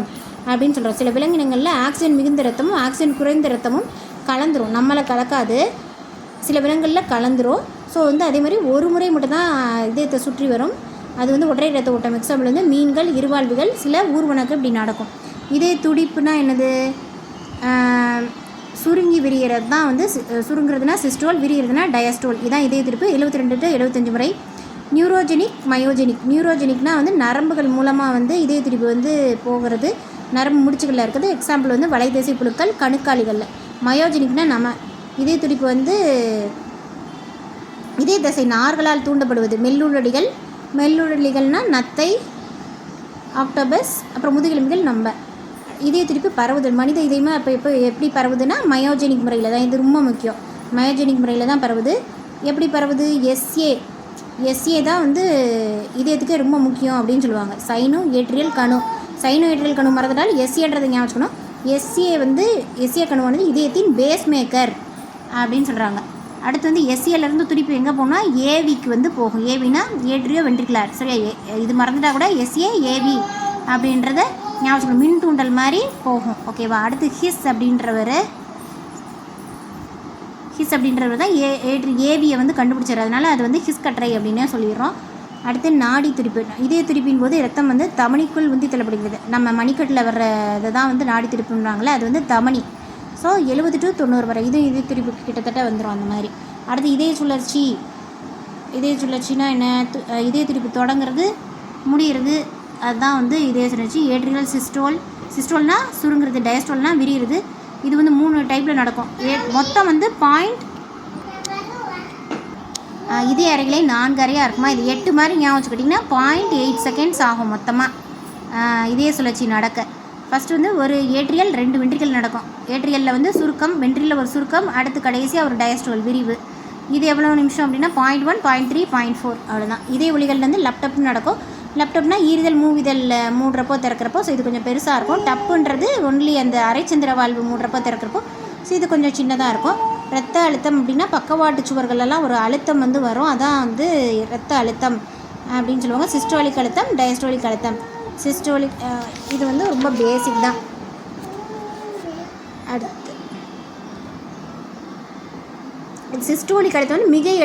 அப்படின்னு சொல்கிறோம். சில விலங்கினங்களில் ஆக்சிஜன் மிகுந்த ரத்தமும் ஆக்சிஜன் குறைந்த ரத்தமும் கலந்துரும், நம்மளை கலக்காது, சில விலங்குகளில் கலந்துரும். ஸோ வந்து அதே மாதிரி ஒரு முறை மட்டும்தான் இதயத்தை சுற்றி வரும், அது வந்து ஒற்றை ரத்த ஓட்டம். எக்ஸாம்பிள் வந்து மீன்கள், இருவாழ்வுகள், சில ஊர்வனக்கு இப்படி நடக்கும். இதய துடிப்புனா என்னது, சுருங்கி விரிகிறது தான் வந்து சுருங்குறதுனா சிஸ்டோல், விரிகிறதுனா டயஸ்டோல். இதுதான் இதய துடிப்பு. 72 to 75 முறை நியூரோஜெனிக், மயோஜெனிக். நியூரோஜெனிக்னால் வந்து நரம்புகள் மூலமாக வந்து இதய துடிப்பு வந்து போகிறது, நரம்பு முடிச்சுகளில் இருக்குது. எக்ஸாம்பிள் வந்து வலைதேசி புழுக்கள், கணுக்காலிகளில். மயோஜெனிக்னால் நம்ம இதய துடிப்பு வந்து இதய தசை நார்களால் தூண்டப்படுவது. மெல்லுடலிகள்னால் நத்தை, ஆக்டோபஸ், அப்புறம் முதுகெலும்புகள். நம்ம இதய துடிப்பு பரவுதல், மனித இதயமாக இப்போ எப்படி பரவுதுன்னா மயோஜெனிக் முறையில் தான். இது ரொம்ப முக்கியம். மயோஜெனிக் முறையில் தான் பரவுது. எப்படி பரவுது? எஸ்ஏ தான் வந்து இதயத்துக்கே ரொம்ப முக்கியம் அப்படின்னு சொல்லுவாங்க. சைனோ ஏட்ரியல் கணு மறந்துட்டால் எஸ்ஏன்றதை ஞாபகம் வச்சுக்கணும். எஸ்ஏ கணுவானது இதயத்தின் பேஸ் மேக்கர் அப்படின்னு சொல்கிறாங்க. அடுத்து வந்து எஸ்ஏலேருந்து துடிப்பு எங்கே போகணும்னா ஏவிக்கு வந்து போகும். ஏவினா ஏட்ரியோ வென்ட்ரிகுலர். சரியா? இது மறந்துட்டா கூட ஏவி அப்படின்றத ஞாபகம் வச்சுக்கணும். மின் தூண்டல் மாதிரி போகும். ஓகேவா? அடுத்து ஹிஸ் அப்படின்றவர் தான் ஏவியை வந்து கண்டுபிடிச்சார். அதனால் அது வந்து ஹிஸ் கட்டரை அப்படின்னே சொல்லிடுறோம். அடுத்து நாடி துடிப்பு. இதய துடிப்பின் போது ரத்தம் வந்து தமனிக்குள் உந்தி தள்ளப்படுகிறது. நம்ம மணிக்கட்டில் வர்ற இதை தான் வந்து நாடி துடிப்புன்றாங்களே, அது வந்து தமனி. ஸோ 70 to 90 வரை இதய துடிப்பு கிட்டத்தட்ட வந்துடும் அந்த மாதிரி. அடுத்து இதய சுழற்சினா என்ன? இதய துடிப்பு தொடங்குறது முடிகிறது, அதுதான் வந்து இதய சுழற்சி. ஏட்ரியல் சிஸ்டோல்னா சுருங்குறது, டயஸ்டோல்னால் விரிகிறது. இது வந்து 3 டைப்பில் நடக்கும். மொத்தம் வந்து இதய அறைகளே 4 அறையாக இருக்குமா. இது 8 மாதிரி ஞாபகம் வச்சுக்கிட்டிங்கன்னா 0.8 செகண்ட்ஸ் ஆகும் மொத்தமாக இதய சுழற்சி நடக்க. ஃபஸ்ட்டு வந்து ஒரு ஏட்ரியல் 2 வென்ட்ரிக்கல் நடக்கும். ஏட்ரியலில் வந்து சுருக்கம், வென்ட்ரியில் ஒரு சுருக்கம், அடுத்து கடைசியாக ஒரு டயஸ்டோல் விரிவு. இது எவ்வளோ நிமிஷம் அப்படின்னா 0.1, 0.3, 0.4 அவ்வளோதான். இதே ஒலிகள் வந்து லப்டப்னு நடக்கும். லப்டப்னா ஈரிதழ் மூவிதழ் மூடுறப்போ திறக்கிறப்போ. ஸோ இது கொஞ்சம் பெருசாக இருக்கும். டப்புன்றது ஒன்லி அந்த அரைச்சந்திர வாழ்வு மூடுறப்போ திறக்கிறப்போ. ஸோ இது கொஞ்சம் சின்னதாக இருக்கும். இரத்த அழுத்தம் அப்படின்னா பக்கவாட்டு சுவர்களெல்லாம் ஒரு அழுத்தம் வந்து வரும், அதான் வந்து இரத்த அழுத்தம் அப்படின்னு சொல்லுவாங்க. சிஸ்டோலிக் அழுத்தம், டயஸ்டோலிக் அழுத்தம். இது வந்து ரொம்ப பேசிக் தான். அடுத்து சிஸ்டோலிக் அழுத்தம் வந்து மிகை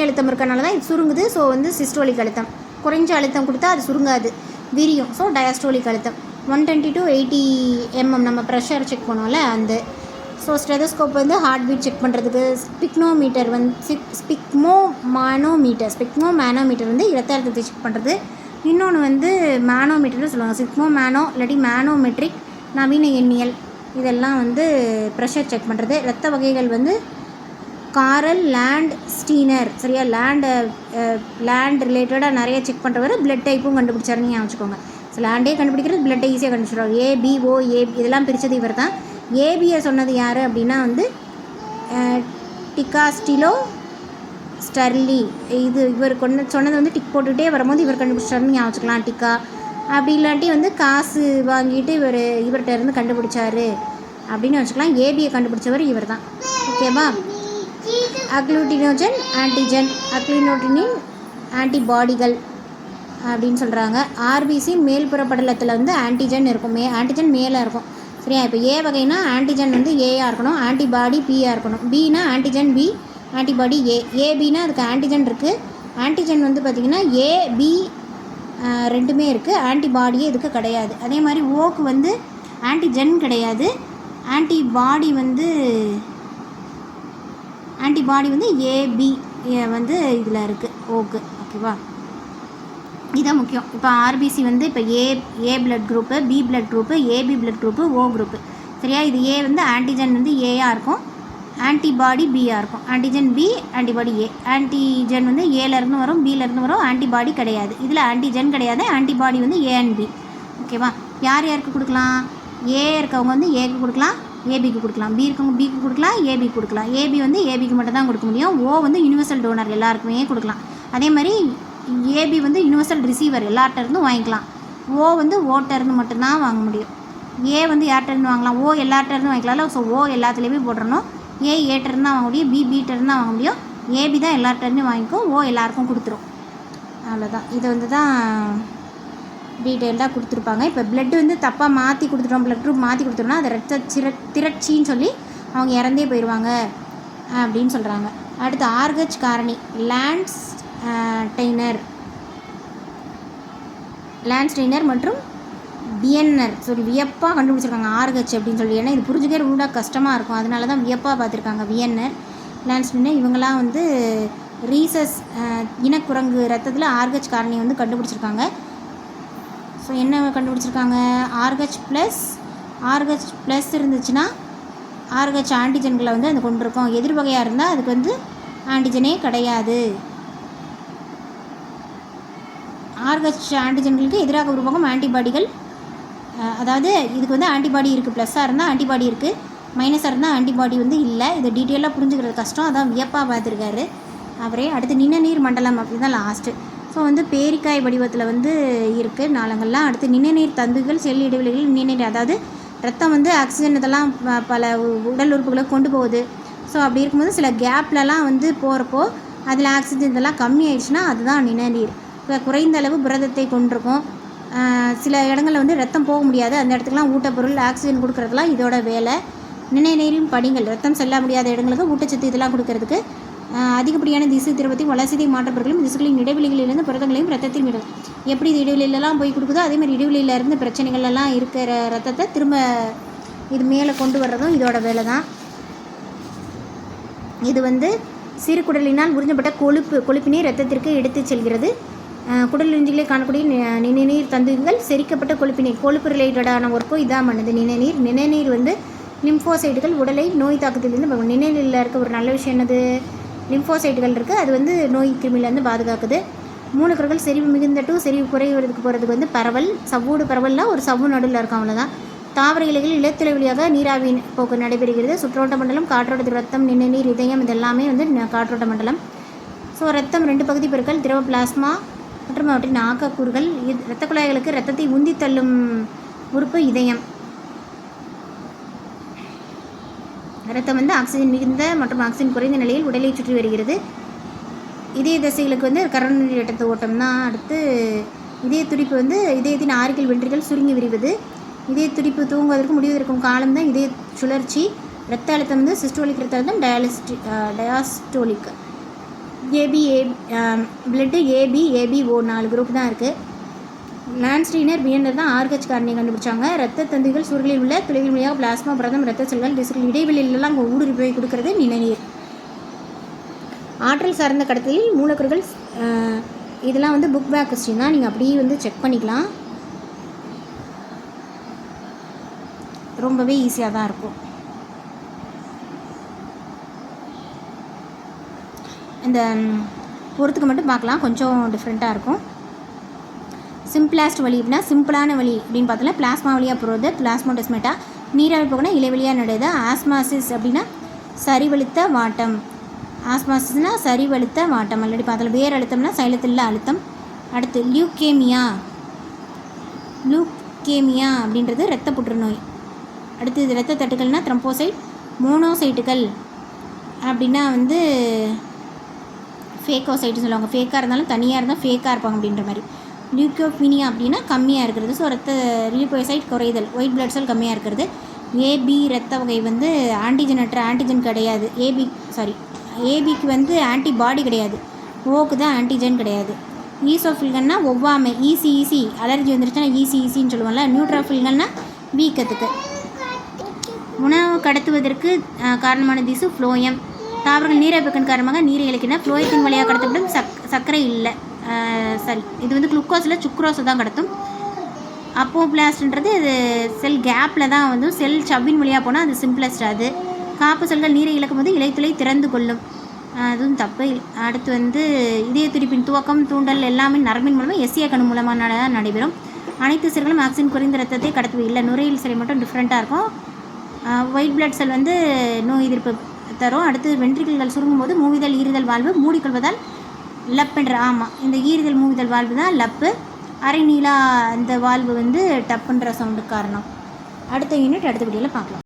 அழுத்தம் இருக்கனால தான் இது சுருங்குது. ஸோ வந்து சிஸ்டோலிக் அழுத்தம். குறைஞ்ச அழுத்தம் கொடுத்தா அது சுருங்காது, விரியும். ஸோ டயஸ்டோலிக் அழுத்தம் 120 to 80 mm. நம்ம ப்ரெஷர் செக் பண்ணுவோம்ல அந்த. ஸோ ஸ்டெதோஸ்கோப் வந்து ஹார்ட் பீட் செக் பண்ணுறதுக்கு. ஸ்பிக்மோமீட்டர் வந்து இரத்த அழுத்தத்தை செக் பண்ணுறது. இன்னொன்று வந்து மேனோமீட்டர்னு சொல்லுவாங்க. சிக்மோ இல்லாட்டி மேனோமெட்ரிக் நவீன எண்ணியல். இதெல்லாம் வந்து ப்ரெஷர் செக் பண்ணுறது. இரத்த வகைகள் வந்து காரல் லேண்ட் ஸ்டீனர். சரியா? லேண்ட் ரிலேட்டடாக நிறைய செக் பண்ணுறவர் பிளட் டைப்பும் கண்டுபிடிச்சாருன்னு ஞாபகம் வச்சுக்கோங்க. ஸோ லேண்டே கண்டுபிடிக்கிறது, பிளட்டை ஈஸியாக கண்டுபிடிச்சிடுவார். ஏபிஓ இதெல்லாம் பிரித்தது இவர் தான். ஏபியை சொன்னது யார் அப்படின்னா வந்து டிகாஸ்டிலோ ஸ்டர்லி. இவர் சொன்னது வந்து டிக் போட்டுகிட்டே வரும்போது இவர் கண்டுபிடிச்சாருன்னு ஞாபகம் வச்சுக்கலாம். டிக்கா அப்படி இல்லாட்டி வந்து காசு வாங்கிட்டு இவர்கிட்ட இருந்து கண்டுபிடிச்சாரு அப்படின்னு வச்சுக்கலாம். ஏபியை கண்டுபிடிச்சவர் இவர் தான். ஓகேவா? அக்ளூட்டினோஜன் ஆன்டிஜன், அக்ளினோட்டினின் ஆன்டிபாடிகள் அப்படின்னு சொல்கிறாங்க. ஆர்பிசி மேல்புற படலத்தில் வந்து ஆன்டிஜன் இருக்கும். ஆன்டிஜன் மேலே இருக்கும். சரியா? இப்போ ஏ வகைனா ஆன்டிஜன் வந்து ஏயாக இருக்கணும், ஆன்டிபாடி பியாக இருக்கணும். பினா ஆன்டிஜன் பி, ஆன்டிபாடி ஏ. ஏபினா அதுக்கு ஆன்டிஜன் இருக்குது. ஆன்டிஜன் வந்து பார்த்திங்கன்னா ஏபி ரெண்டுமே இருக்குது, ஆன்டிபாடியே இதுக்கு கிடையாது. அதே மாதிரி ஓக்கு வந்து ஆன்டிஜன் கிடையாது, ஆன்டிபாடி வந்து ஏபி வந்து இதில் இருக்குது ஓக்கு. ஓகேவா? இதுதான் முக்கியம். இப்போ ஆர்பிசி வந்து இப்போ A blood group, B blood group, AB blood group, O group. சரியா? இது ஏ வந்து ஆன்டிஜன் வந்து ஏயாக இருக்கும், ஆன்டிபாடி பியாக இருக்கும். ஆன்டிஜன் பி, ஆன்டிபாடி ஏ. ஆன்டிஜன் வந்து ஏலேருந்து வரும், பியிலேருந்து வரும், ஆன்டிபாடி கிடையாது. இதில் ஆன்டிஜன் கிடையாது, ஆன்டிபாடி வந்து ஏ அண்ட் பி. ஓகேவா? யாருக்கு கொடுக்கலாம்? ஏ இருக்கவங்க வந்து ஏக்கு கொடுக்கலாம், ஏபிக்கு கொடுக்கலாம். பி இருக்கவங்க பிக்கு கொடுக்கலாம், ஏபிக்கு கொடுக்கலாம். ஏபி வந்து ஏபிக்கு மட்டும் தான் கொடுக்க முடியும். ஓ வந்து யூனிவர்சல் டோனர், எல்லாருக்குமே கொடுக்கலாம். அதே மாதிரி ஏபி வந்து யூனிவர்சல் ரிசீவர், எல்லார்ட்டேருந்தும் வாங்கிக்கலாம். ஓ வந்து ஓட்டேருந்து மட்டும்தான் வாங்க முடியும். ஏ வந்து யார்ட்டேருந்து வாங்கலாம்? ஓ எல்லார்ட்டேருந்து வாங்கிக்கலாம்ல. ஸோ ஓ எல்லாத்துலேயுமே போட்டுறணும். ஏட்டேருந்து தான் வாங்க முடியும், பிட்டேருந்து தான் வாங்க முடியும். ஏபி தான் எல்லார்ட்டேருந்து வாங்கிக்கும், ஓ எல்லாருக்கும் கொடுத்துரும். அவ்வளோதான். இது வந்து தான் டீட்டெயில்டாக கொடுத்துருப்பாங்க. இப்போ பிளட்டு வந்து தப்பாக மாற்றி கொடுத்துட்டோம், பிளட் குரூப் மாற்றி கொடுத்துட்டோம்னா அது ரத்த திரட்சின்னு சொல்லி அவங்க இறந்தே போயிடுவாங்க அப்படின்னு சொல்கிறாங்க. அடுத்து ஆர்கச் காரணி லான்ஸ் டெய்னர் மற்றும் பிஎன்னர் சொல்லி வியப்பாக கண்டுபிடிச்சிருக்காங்க ஆர்கச் அப்படின்னு சொல்லி. ஏன்னா இது புரிஞ்சுக்கே ரொம்ப கஷ்டமாக இருக்கும், அதனால தான் வியப்பாக பார்த்துருக்காங்க. விஎன்னர், லான்ஸ் டெய்னர் இவங்களாம் வந்து ரீசஸ் இனக்குரங்கு ரத்தத்தில் ஆர்ஹெச் காரணியை வந்து கண்டுபிடிச்சிருக்காங்க. ஸோ என்ன கண்டுபிடிச்சிருக்காங்க, ஆர்ஹெச் ப்ளஸ் இருந்துச்சுன்னா ஆர்ஹெச் ஆன்டிஜன்களை வந்து அது கொண்டிருக்கும். எதிர்வகையாக இருந்தால் அதுக்கு வந்து ஆன்டிஜனே கிடையாது. ஆர்ஹெச் ஆன்டிஜன்களுக்கு எதிராக உருவாகும் ஆன்டிபாடிகள், அதாவது இதுக்கு வந்து ஆன்டிபாடி இருக்குது, ப்ளஸ்ஸாக இருந்தால் ஆன்டிபாடி இருக்குது, மைனஸாக இருந்தால் ஆன்டிபாடி வந்து இல்லை. இதை டீட்டெயிலாக புரிஞ்சுக்கிறது கஷ்டம், அதான் வியப்பாக பார்த்துருக்காரு அவரே. அடுத்து நிணநீர் மண்டலம் அப்படி தான் லாஸ்ட்டு. ஸோ வந்து பேரிக்காய் வடிவத்தில் வந்து இருக்குது நாளங்கள்லாம். அடுத்து நிணநீர் தந்துகள் செல் இடைவெளிகள் நிணநீர், அதாவது ரத்தம் வந்து ஆக்சிஜன் இதெல்லாம் பல உடல் உறுப்புகளை கொண்டு போகுது. ஸோ அப்படி இருக்கும்போது சில கேப்லலாம் வந்து போகிறப்போ அதில் ஆக்சிஜன் இதெல்லாம் கம்மி ஆயிடுச்சுன்னா அதுதான் நிணநீர். இப்போ குறைந்த அளவு புரதத்தை கொண்டிருக்கும். சில இடங்களில் வந்து ரத்தம் போக முடியாது, அந்த இடத்துக்குலாம் ஊட்டப்பொருள் ஆக்சிஜன் கொடுக்குறதுலாம் இதோட வேலை. நிணநீரின் படிகள் ரத்தம் செல்ல முடியாத இடங்களுக்கு ஊட்டச்சத்து இதெல்லாம் கொடுக்கறதுக்கு அதிகப்படியான திசு திரவத்தையும் வளர்ச்சிதை மாற்றப்பொருட்களும் திசுக்களின் இடைவெளிகளிலிருந்து புரதங்களையும் ரத்தத்தில் விடும். எப்படி இது இடைவெளியிலலாம் போய் கொடுக்குதோ அதேமாதிரி இடைவெளியிலேருந்து பிரச்சனைகள்லாம் இருக்கிற ரத்தத்தை திரும்ப இது மேலே கொண்டு வர்றதும் இதோட வேலை தான். இது வந்து சிறு குடலினால் உறிஞ்சப்பட்ட கொழுப்பினை ரத்தத்திற்கு எடுத்து செல்கிறது. குடல் நெஞ்சுகளை காணக்கூடிய நிணநீர் தந்துகள் செரிக்கப்பட்ட கொழுப்பு ரிலேட்டடான ஒர்க்கும் இதான் பண்ணுது. நிணநீர் வந்து லிம்போசைட்டுகள் உடலை நோய் தாக்கத்திலிருந்து நிணநீரில் இருக்க ஒரு நல்ல விஷயம் என்னது, லிம்போசைட்டுகள் இருக்குது, அது வந்து நோய் கிருமியிலேருந்து பாதுகாக்குது. மூலக்கர்கள் செறிவு மிகுந்த டு செறிவு குறைவதுக்கு போகிறதுக்கு வந்து பரவல், சவ்வூடு பரவலில் ஒரு சவ்வு நடுவில் இருக்கும், அவ்வளோதான். தாவர இலைகள் இலத்திலை வழியாக நீராவி போக்கு நடைபெறுகிறது. சுற்றோட்ட மண்டலம், காற்றோட்ட ரத்தம், நிணநீர், இதயம் இதெல்லாமே வந்து காற்றோட்ட மண்டலம். ஸோ ரத்தம் 2 பகுதி பெருக்கள் திரவ பிளாஸ்மா மற்றும் அவற்றின் ஆக்கக்கூறுகள். இரத்த குழாய்களுக்கு இரத்தத்தை உந்தி தள்ளும் உறுப்பு இதயம். இரத்தம் வந்து ஆக்சிஜன் மிகுந்த மற்றும் ஆக்சிஜன் குறைந்த நிலையில் உடலை சுற்றி வருகிறது. இதய தசைகளுக்கு வந்து கரோனரி ரத்த ஓட்டம் தான். அடுத்து இதய துடிப்பு வந்து இதயத்தின் ஆரிக்கல் வென்ட்ரிகள் சுருங்கி விரிவது. இதய துடிப்பு தூங்குவதற்கு முடிவதற்கும் காலம் தான் இதய சுழற்சி. இரத்த அழுத்தம் வந்து சிஸ்டோலிக் இரத்த அழுத்தம், டயாஸ்டோலிக். பிளட்டு ஏபிஓ 4 குரூப் தான் இருக்குது. லான்ஸ்டீனர் பியண்டர் தான் ஆர்ஹெச் காரணியை கண்டுபிடிச்சாங்க. ரத்த தந்துகள் சுருளில் உள்ள துளைகள் வழியாக பிளாஸ்மா புரதம் ரத்த செல்கள் திசுக்கள் இடைவெளியிலலாம் அங்கே ஊடுருவி போய் கொடுக்கறது நிணநீர். ஆற்றல் சார்ந்த கடத்தலில் மூலக்கூறுகள் இதெல்லாம் வந்து புக் பேக் கொஸ்டின் தான், நீங்கள் அப்படியே வந்து செக் பண்ணிக்கலாம், ரொம்பவே ஈஸியாக தான் இருக்கும். இந்த பொறுத்துக்கு மட்டும் பார்க்கலாம், கொஞ்சம் டிஃப்ரெண்ட்டாக இருக்கும். சிம்பிளாஸ்ட் வழி அப்படின்னா சிம்பிளான வழி அப்படின்னு பார்த்தோம்னா பிளாஸ்மா வழியாக போகிறது பிளாஸ்மோடெஸ்மேட்டா. நீராவி போகனா இலைவழியாக நடுது. ஆஸ்மாசிஸ் அப்படின்னா சரிவழுத்த வாட்டம். ஆஸ்மாசிஸ்னால் சரிவழுத்த வாட்டம் ஆல்ரெடி பார்த்தோம். வேர் அழுத்தம்னா சைலத்தில் அழுத்தம். அடுத்து லியூக்கேமியா அப்படின்றது இரத்த புற்றுநோய். அடுத்து இது இரத்த தட்டுகள்னால் த்ரம்போசைட். மோனோசைட்டுகள் அப்படின்னா வந்து ஃபேக்கோசைட்டுன்னு சொல்லுவாங்க. ஃபேக்காக இருந்தாலும் தனியாக இருந்தால் ஃபேக்காக இருப்பாங்க அப்படின்ற மாதிரி. லியூக்கோபீனியா அப்படின்னா கம்மியாக இருக்கிறது. ஸோ ரத்த லியூக்கோசைட் குறைதல், ஒயிட் பிளட் செல் கம்மியாக இருக்கிறது. ஏபி ரத்த வகை வந்து ஆன்டிஜன் கிடையாது. ஏபிக்கு வந்து ஆன்டிபாடி கிடையாது. ஓக்கு தான் ஆன்டிஜன் கிடையாது. ஈசோஃபில்கன்னா ஒவ்வாமை, ஈசி அலர்ஜி வந்துருச்சுன்னா ஈசின்னு சொல்லுவோம்ல. நியூட்ரோஃபில்கன்னா வீக்கத்துக்கு. உணவு கடத்துவதற்கு காரணமான திசு ஃப்ளோயம். தாவரங்கள் நீராவிக்கன் காரணமாக நீரை இழக்கின. ஃப்ளோயத்தின் வழியாக கடத்தப்படும் சர்க்கரை இல்லை, இது வந்து குளுக்கோஸில் சுக்ரோஸை தான் கடத்தும். அப்போபிளாஸ்ட்ன்றது இது செல் கேப்பில் தான் வந்து செல் சவ்வின் வழியாக போனால் அது சிம்பிளஸ்ட். அது காப்பு செல்கள் நீரை இழக்கும் போது இலைத்துளை திறந்து கொள்ளும், அதுவும் தப்பு. அடுத்து வந்து இதய துடிப்பின் துவக்கம் தூண்டல் எல்லாமே நரம்பின் மூலமாக எஸ்ஏ கணு மூலமாக நடைபெறும். அனைத்து செல்களும் ஆக்சிஜன் குறைந்த ரத்தத்தை கடத்துவது இல்லை. நுரையீரல் செல் மட்டும் டிஃப்ரெண்ட்டாக இருக்கும். ஒயிட் பிளட் செல் வந்து நோய் எதிர்ப்பு தரும். அடுத்து வென்ட்ரிக்கிள்கள் சுருங்கும் போது மூவிதழ் ஈறுதல் வாழ்வு மூடிக்கொள்வதால் லப் என்ற இந்த ஈறுதல் மூவிதழ் வாழ்வு தான் லப்பு. அரை நீளா இந்த வாழ்வு வந்து டப்புன்ற சவுண்டுக்கு காரணம். அடுத்த யூனிட் அடுத்த வீடியோவில் பார்க்கலாம்.